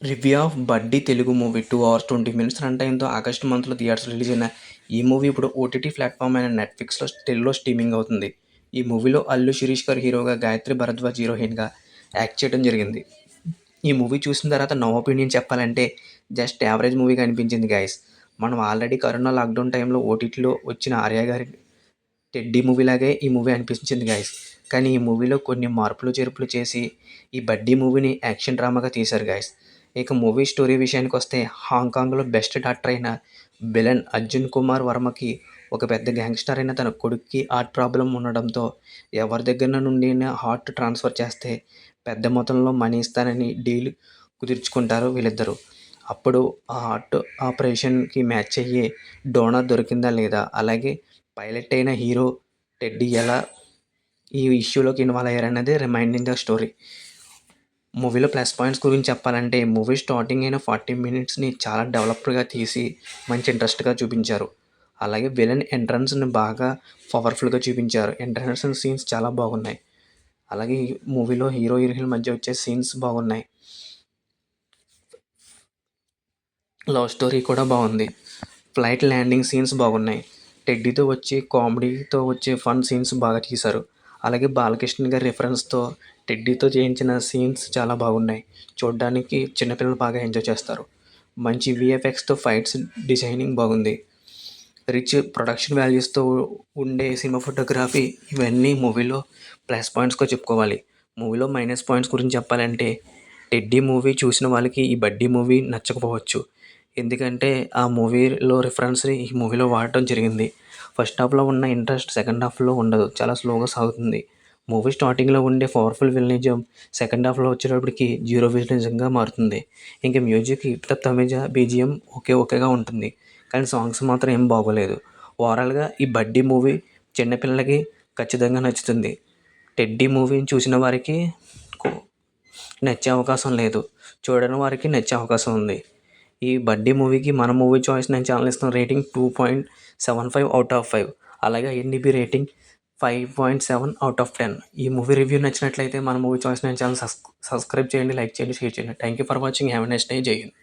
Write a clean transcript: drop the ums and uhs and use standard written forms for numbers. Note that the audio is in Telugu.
Review of 'Buddy' Telugu movie 2 hours 20 minutes run టైమ్‌తో ఆగస్టు మంత్‌లో థియేటర్స్‌లో రిలీజ్ అయిన ఈ మూవీ ఇప్పుడు ఓటీటీ ప్లాట్‌ఫామ్ అయిన నెట్‌ఫ్లిక్స్‌లో తెలుగులో స్ట్రీమింగ్ అవుతుంది. ఈ మూవీలో అల్లు శిరీష్ గారు హీరోగా, గాయత్రి భరద్వాజ్ హీరోయిన్‌గా యాక్ట్ చేయడం జరిగింది. ఈ మూవీ చూసిన తర్వాత నా ఒపీనియన్ చెప్పాలంటే జస్ట్ యావరేజ్ మూవీగా అనిపించింది గైస్. మనం ఆల్రెడీ కరోనా లాక్‌డౌన్ టైంలో ఓటీటీలో వచ్చిన 'ఆర్య' గారి 'టెడ్డీ' మూవీలాగే ఈ మూవీ అనిపించింది గైస్. కానీ ఈ మూవీలో కొన్ని మార్పులు చేర్పులు చేసి ఈ 'బడ్డీ' మూవీని యాక్షన్ డ్రామాగా తీశారు గైస్. ఇక మూవీ స్టోరీ విషయానికొస్తే హాంకాంగ్‌లో బెస్ట్ డాక్టర్ అయిన విలన్ అర్జున్ కుమార్ వర్మకి ఒక పెద్ద గ్యాంగ్‌స్టర్ అయిన తన కొడుక్కి హార్ట్ ప్రాబ్లమ్ ఉండడంతో ఎవరి దగ్గర నుండైనా హార్ట్ ట్రాన్స్‌ఫర్ చేస్తే పెద్ద మొత్తంలో మనీ ఇస్తానని డీల్ కుదుర్చుకుంటారు వీళ్ళిద్దరూ. అప్పుడు ఆ హార్ట్ ఆపరేషన్‌కి మ్యాచ్ అయ్యే డోనర్ దొరికిందా లేదా, అలాగే పైలట్ అయిన హీరో టెడ్డీ ఎలా ఈ ఇష్యూలోకి ఇన్వాల్వ్ అయ్యారన్నదే రిమైండింగ్ ద స్టోరీ. మూవీలో ప్లస్ పాయింట్స్ గురించి చెప్పాలంటే మూవీ స్టార్టింగ్ అయిన 40 మినిట్స్‌ని చాలా డెవలప్డ్‌గా తీసి మంచి ఇంట్రెస్ట్‌గా చూపించారు. అలాగే విలన్ ఎంట్రన్స్‌ని బాగా పవర్‌ఫుల్‌గా చూపించారు. ఎంట్రన్స్ సీన్స్ చాలా బాగున్నాయి. అలాగే ఈ మూవీలో హీరో, హీరోయిన్‌ల మధ్య వచ్చే సీన్స్ బాగున్నాయి. లవ్ స్టోరీ కూడా బాగుంది. ఫ్లైట్ ల్యాండింగ్ సీన్స్ బాగున్నాయి. టెడ్డీతో వచ్చే కామెడీతో వచ్చే ఫన్ సీన్స్ బాగా తీశారు. అలాగే బాలకృష్ణ గారి రిఫరెన్స్‌తో టెడ్డీతో చేయించిన సీన్స్ చాలా బాగున్నాయి. చూడడానికి చిన్నపిల్లలు బాగా ఎంజాయ్ చేస్తారు. మంచి వీఎఫ్ఎక్స్‌తో ఫైట్స్ డిజైనింగ్ బాగుంది. రిచ్ ప్రొడక్షన్ వాల్యూస్‌తో ఉండే సినిమాటోగ్రఫీ ఇవన్నీ మూవీలో ప్లస్ పాయింట్స్‌గా చెప్పుకోవాలి. మూవీలో మైనస్ పాయింట్స్ గురించి చెప్పాలంటే 'టెడ్డీ' మూవీ చూసిన వాళ్ళకి ఈ 'బడ్డీ' మూవీ నచ్చకపోవచ్చు. ఎందుకంటే ఆ మూవీలో రిఫరెన్స్‌ని ఈ మూవీలో వాడటం జరిగింది. ఫస్ట్ హాఫ్‌లో ఉన్న ఇంట్రెస్ట్ సెకండ్ హాఫ్‌లో ఉండదు. చాలా స్లోగా సాగుతుంది. మూవీ స్టార్టింగ్‌లో ఉండే పవర్‌ఫుల్ విలనిజం సెకండ్ హాఫ్‌లో వచ్చేటప్పటికి జీరో విలనిజంగా మారుతుంది. ఇంక music 'hip hop Tamizha' BGM ఓకేగా ఉంటుంది. కానీ సాంగ్స్ మాత్రం ఏం బాగోలేదు. ఓవరాల్‌గా ఈ 'బడ్డీ' మూవీ చిన్న పిల్లలకి ఖచ్చితంగా నచ్చుతుంది. 'టెడ్డీ' మూవీని చూసిన వారికి నచ్చే అవకాశం లేదు. చూడని వారికి నచ్చే అవకాశం ఉంది. ఈ 'బడ్డీ' మూవీకి మన మూవీ చాయిస్ 9 ఛానల్ ఇస్తున్న రేటింగ్ 2.75/5. అలాగే ఐఎండీబీ రేటింగ్ 5.7/10. ఈ మూవీ రివ్యూ నచ్చినట్లయితే మన మూవీ చాయిస్ 9 ఛానల్ సబ్స్క్రైబ్ చేయండి, లైక్ చేయండి, షేర్ చేయండి. Thank you for watching. Have a nice day. జై హింద్.